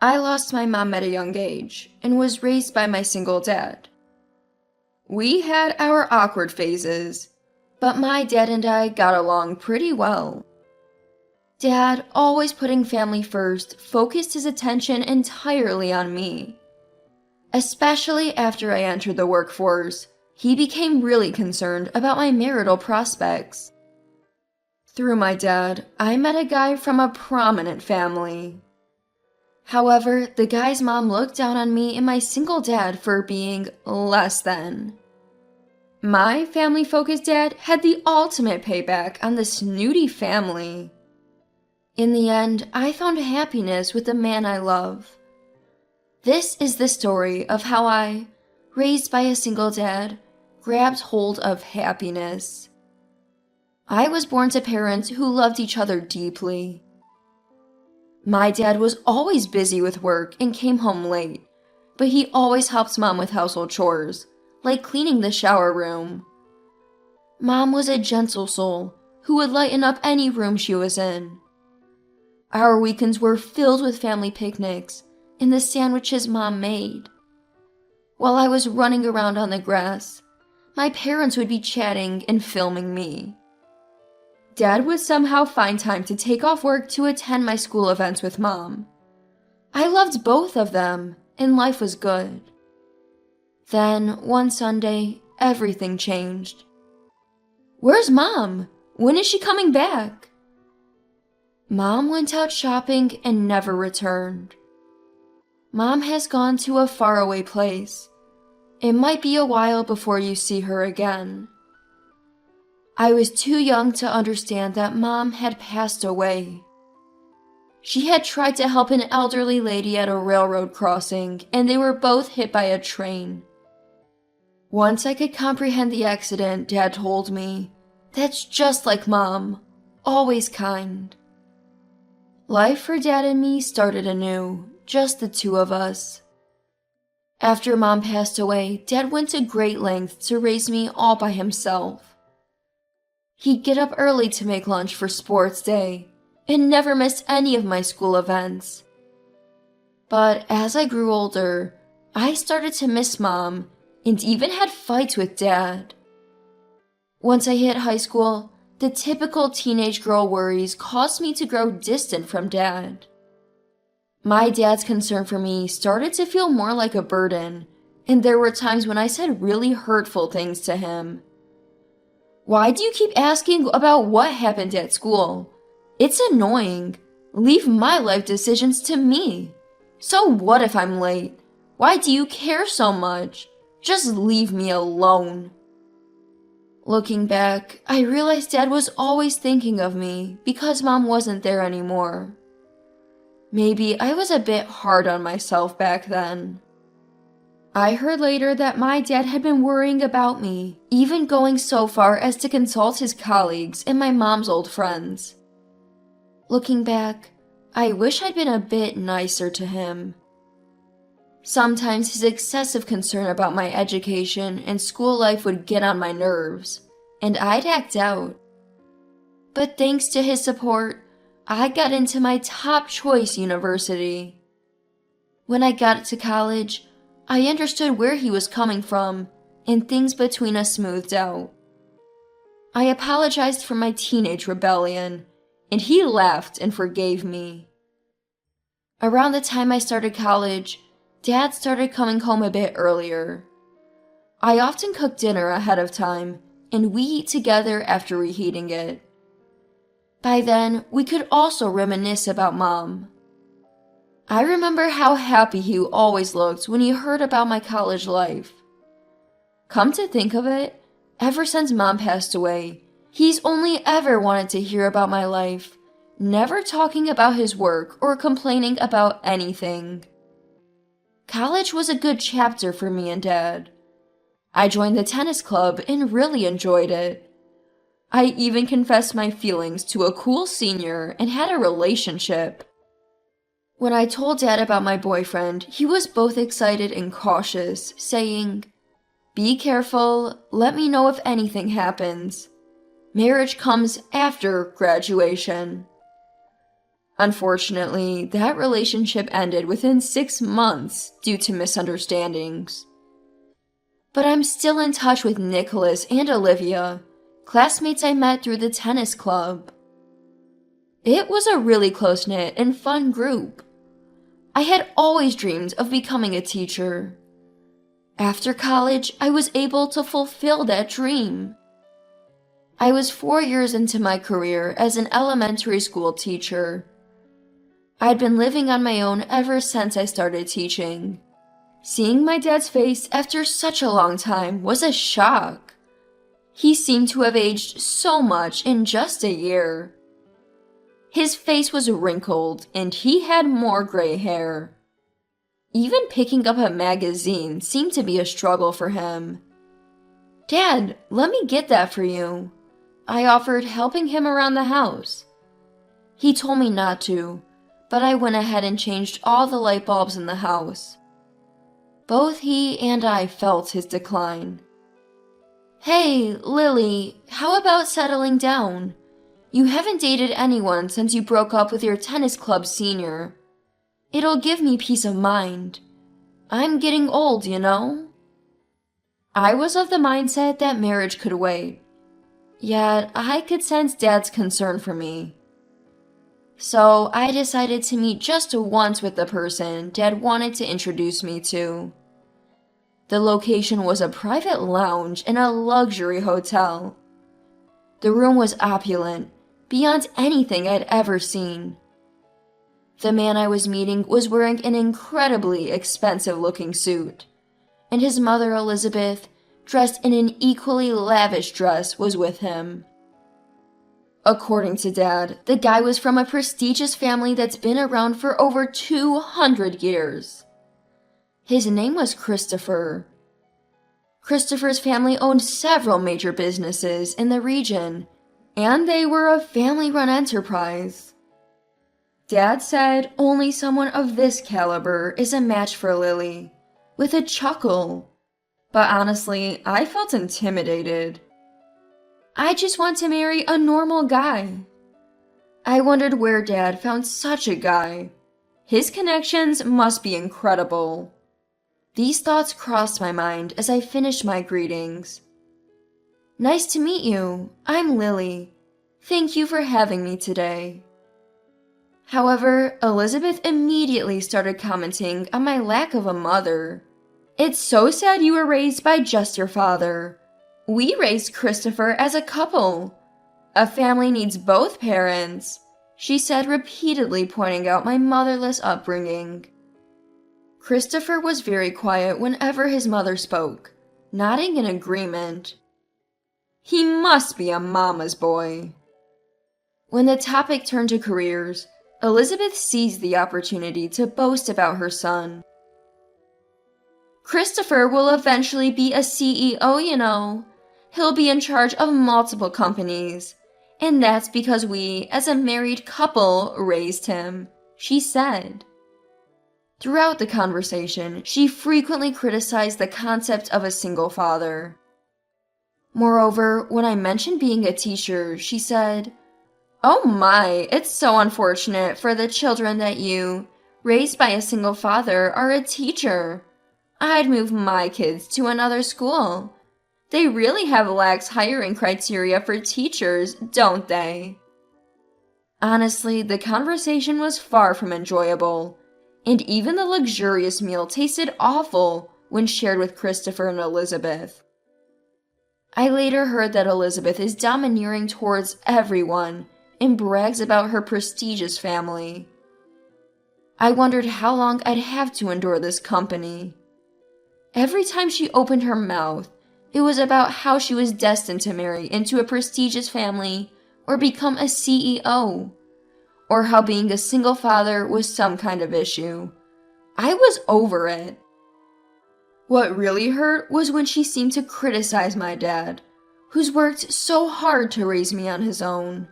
I lost my mom at a young age and was raised by my single dad. We had our awkward phases, but my dad and I got along pretty well. Dad, always putting family first, focused his attention entirely on me. Especially after I entered the workforce, he became really concerned about my marital prospects. Through my dad, I met a guy from a prominent family. However, the guy's mom looked down on me and my single dad for being less than. My family-focused dad had the ultimate payback on the snooty family. In the end, I found happiness with the man I love. This is the story of how I, raised by a single dad, grabbed hold of happiness. I was born to parents who loved each other deeply. My dad was always busy with work and came home late, but he always helped Mom with household chores, like cleaning the shower room. Mom was a gentle soul who would lighten up any room she was in. Our weekends were filled with family picnics and the sandwiches Mom made. While I was running around on the grass, my parents would be chatting and filming me. Dad would somehow find time to take off work to attend my school events with Mom. I loved both of them, and life was good. Then, one Sunday, everything changed. "Where's Mom? When is she coming back?" Mom went out shopping and never returned. Mom has gone to a faraway place. It might be a while before you see her again. I was too young to understand that Mom had passed away. She had tried to help an elderly lady at a railroad crossing, and they were both hit by a train. Once I could comprehend the accident, Dad told me, "That's just like Mom, always kind." Life for Dad and me started anew, just the two of us. After Mom passed away, Dad went to great lengths to raise me all by himself. He'd get up early to make lunch for sports day, and never missed any of my school events. But as I grew older, I started to miss Mom, and even had fights with Dad. Once I hit high school, the typical teenage girl worries caused me to grow distant from Dad. My dad's concern for me started to feel more like a burden, and there were times when I said really hurtful things to him. "Why do you keep asking about what happened at school? It's annoying. Leave my life decisions to me. So what if I'm late? Why do you care so much? Just leave me alone." Looking back, I realized Dad was always thinking of me because Mom wasn't there anymore. Maybe I was a bit hard on myself back then. I heard later that my dad had been worrying about me, even going so far as to consult his colleagues and my mom's old friends. Looking back, I wish I'd been a bit nicer to him. Sometimes his excessive concern about my education and school life would get on my nerves, and I'd act out. But thanks to his support, I got into my top choice university. When I got to college, I understood where he was coming from, and things between us smoothed out. I apologized for my teenage rebellion, and he laughed and forgave me. Around the time I started college, Dad started coming home a bit earlier. I often cook dinner ahead of time, and we eat together after reheating it. By then, we could also reminisce about Mom. I remember how happy he always looked when he heard about my college life. Come to think of it, ever since Mom passed away, he's only ever wanted to hear about my life, never talking about his work or complaining about anything. College was a good chapter for me and Dad. I joined the tennis club and really enjoyed it. I even confessed my feelings to a cool senior and had a relationship. When I told Dad about my boyfriend, he was both excited and cautious, saying, "Be careful, let me know if anything happens. Marriage comes after graduation." Unfortunately, that relationship ended within 6 months due to misunderstandings. But I'm still in touch with Nicholas and Olivia, classmates I met through the tennis club. It was a really close-knit and fun group. I had always dreamed of becoming a teacher. After college, I was able to fulfill that dream. I was 4 years into my career as an elementary school teacher. I'd been living on my own ever since I started teaching. Seeing my dad's face after such a long time was a shock. He seemed to have aged so much in just a year. His face was wrinkled and he had more gray hair. Even picking up a magazine seemed to be a struggle for him. "Dad, let me get that for you." I offered, helping him around the house. He told me not to, but I went ahead and changed all the light bulbs in the house. Both he and I felt his decline. "Hey, Lily, how about settling down? You haven't dated anyone since you broke up with your tennis club senior. It'll give me peace of mind. I'm getting old, you know?" I was of the mindset that marriage could wait. Yet, I could sense Dad's concern for me. So, I decided to meet just once with the person Dad wanted to introduce me to. The location was a private lounge in a luxury hotel. The room was opulent, beyond anything I'd ever seen. The man I was meeting was wearing an incredibly expensive-looking suit, and his mother, Elizabeth, dressed in an equally lavish dress, was with him. According to Dad, the guy was from a prestigious family that's been around for over 200 years. His name was Christopher. Christopher's family owned several major businesses in the region, and they were a family-run enterprise. Dad said only someone of this caliber is a match for Lily, with a chuckle. But honestly, I felt intimidated. I just want to marry a normal guy. I wondered where Dad found such a guy. His connections must be incredible. These thoughts crossed my mind as I finished my greetings. "Nice to meet you. I'm Lily. Thank you for having me today." However, Elizabeth immediately started commenting on my lack of a mother. "It's so sad you were raised by just your father. We raised Christopher as a couple. A family needs both parents," she said, repeatedly pointing out my motherless upbringing. Christopher was very quiet whenever his mother spoke, nodding in agreement. He must be a mama's boy. When the topic turned to careers, Elizabeth seized the opportunity to boast about her son. "Christopher will eventually be a CEO, you know. He'll be in charge of multiple companies. And that's because we, as a married couple, raised him," she said. Throughout the conversation, she frequently criticized the concept of a single father. Moreover, when I mentioned being a teacher, she said, "Oh my, it's so unfortunate for the children that you, raised by a single father, are a teacher. I'd move my kids to another school. They really have lax hiring criteria for teachers, don't they?" Honestly, the conversation was far from enjoyable, and even the luxurious meal tasted awful when shared with Christopher and Elizabeth. I later heard that Elizabeth is domineering towards everyone and brags about her prestigious family. I wondered how long I'd have to endure this company. Every time she opened her mouth, it was about how she was destined to marry into a prestigious family or become a CEO, or how being a single father was some kind of issue. I was over it. What really hurt was when she seemed to criticize my dad, who's worked so hard to raise me on his own.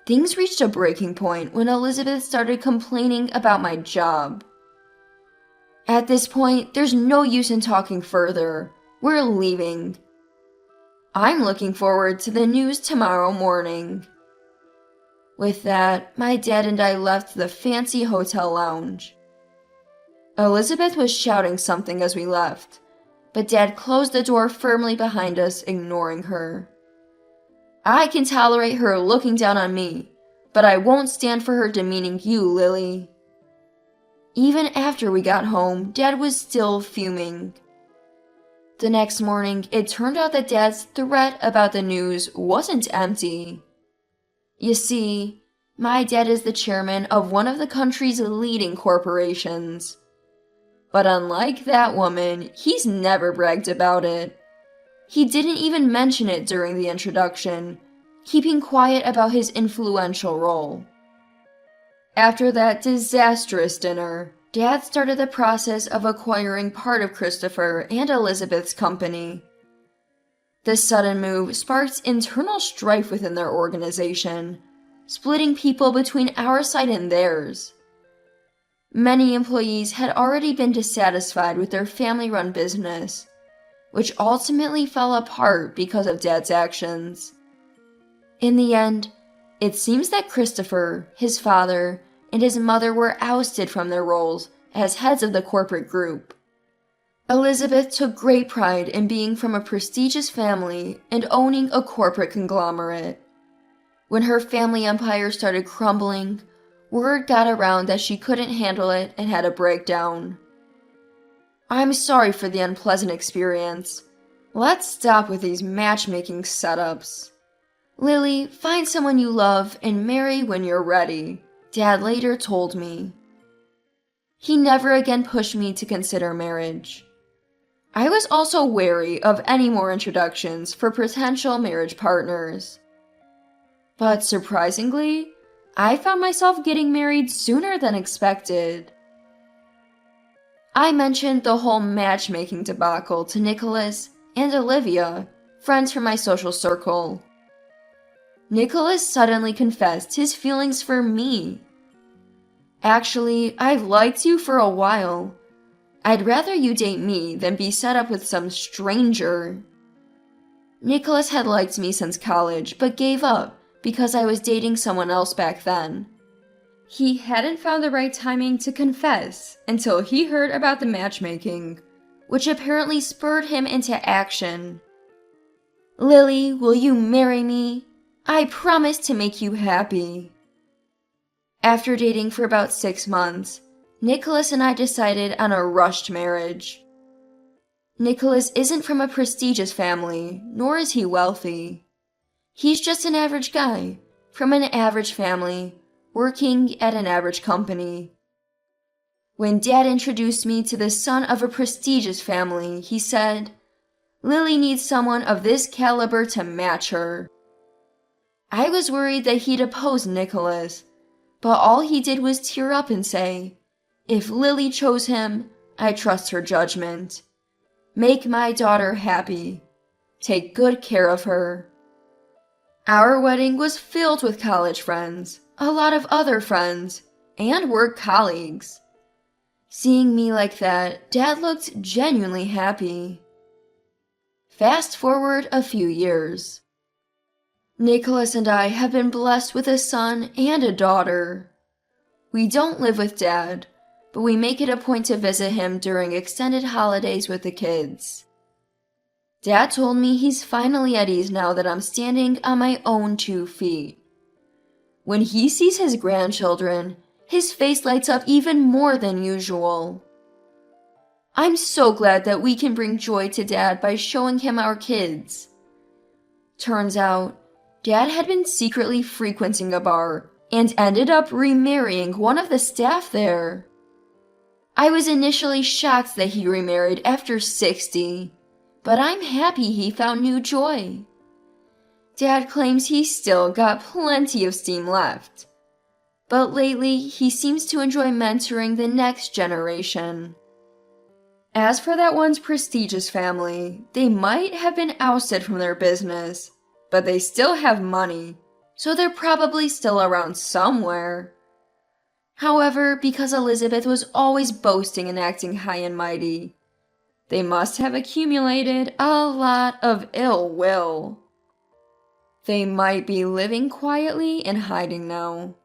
Things reached a breaking point when Elizabeth started complaining about my job. At this point, there's no use in talking further. We're leaving. I'm looking forward to the news tomorrow morning. With that, my dad and I left the fancy hotel lounge. Elizabeth was shouting something as we left, but Dad closed the door firmly behind us, ignoring her. I can tolerate her looking down on me, but I won't stand for her demeaning you, Lily. Even after we got home, Dad was still fuming. The next morning, it turned out that Dad's threat about the news wasn't empty. You see, my dad is the chairman of one of the country's leading corporations. But unlike that woman, he's never bragged about it. He didn't even mention it during the introduction, keeping quiet about his influential role. After that disastrous dinner, Dad started the process of acquiring part of Christopher and Elizabeth's company. This sudden move sparked internal strife within their organization, splitting people between our side and theirs. Many employees had already been dissatisfied with their family-run business, which ultimately fell apart because of Dad's actions. In the end, it seems that Christopher, his father, and his mother were ousted from their roles as heads of the corporate group. Elizabeth took great pride in being from a prestigious family and owning a corporate conglomerate. When her family empire started crumbling, word got around that she couldn't handle it and had a breakdown. I'm sorry for the unpleasant experience. Let's stop with these matchmaking setups. Lily, find someone you love and marry when you're ready, Dad later told me. He never again pushed me to consider marriage. I was also wary of any more introductions for potential marriage partners. But surprisingly, I found myself getting married sooner than expected. I mentioned the whole matchmaking debacle to Nicholas and Olivia, friends from my social circle. Nicholas suddenly confessed his feelings for me. Actually, I've liked you for a while. I'd rather you date me than be set up with some stranger. Nicholas had liked me since college, but gave up because I was dating someone else back then. He hadn't found the right timing to confess until he heard about the matchmaking, which apparently spurred him into action. Lily, will you marry me? I promise to make you happy. After dating for about 6 months, Nicholas and I decided on a rushed marriage. Nicholas isn't from a prestigious family, nor is he wealthy. He's just an average guy, from an average family, working at an average company. When Dad introduced me to the son of a prestigious family, he said, Lily needs someone of this caliber to match her. I was worried that he'd oppose Nicholas, but all he did was tear up and say, if Lily chose him, I trust her judgment. Make my daughter happy. Take good care of her. Our wedding was filled with college friends, a lot of other friends, and work colleagues. Seeing me like that, Dad looked genuinely happy. Fast forward a few years. Nicholas and I have been blessed with a son and a daughter. We don't live with Dad, but we make it a point to visit him during extended holidays with the kids. Dad told me he's finally at ease now that I'm standing on my own 2 feet. When he sees his grandchildren, his face lights up even more than usual. I'm so glad that we can bring joy to Dad by showing him our kids. Turns out, Dad had been secretly frequenting a bar and ended up remarrying one of the staff there. I was initially shocked that he remarried after 60, but I'm happy he found new joy. Dad claims he's still got plenty of steam left, but lately he seems to enjoy mentoring the next generation. As for that one's prestigious family, they might have been ousted from their business, but they still have money, so they're probably still around somewhere. However, because Elizabeth was always boasting and acting high and mighty, they must have accumulated a lot of ill will. They might be living quietly and hiding now.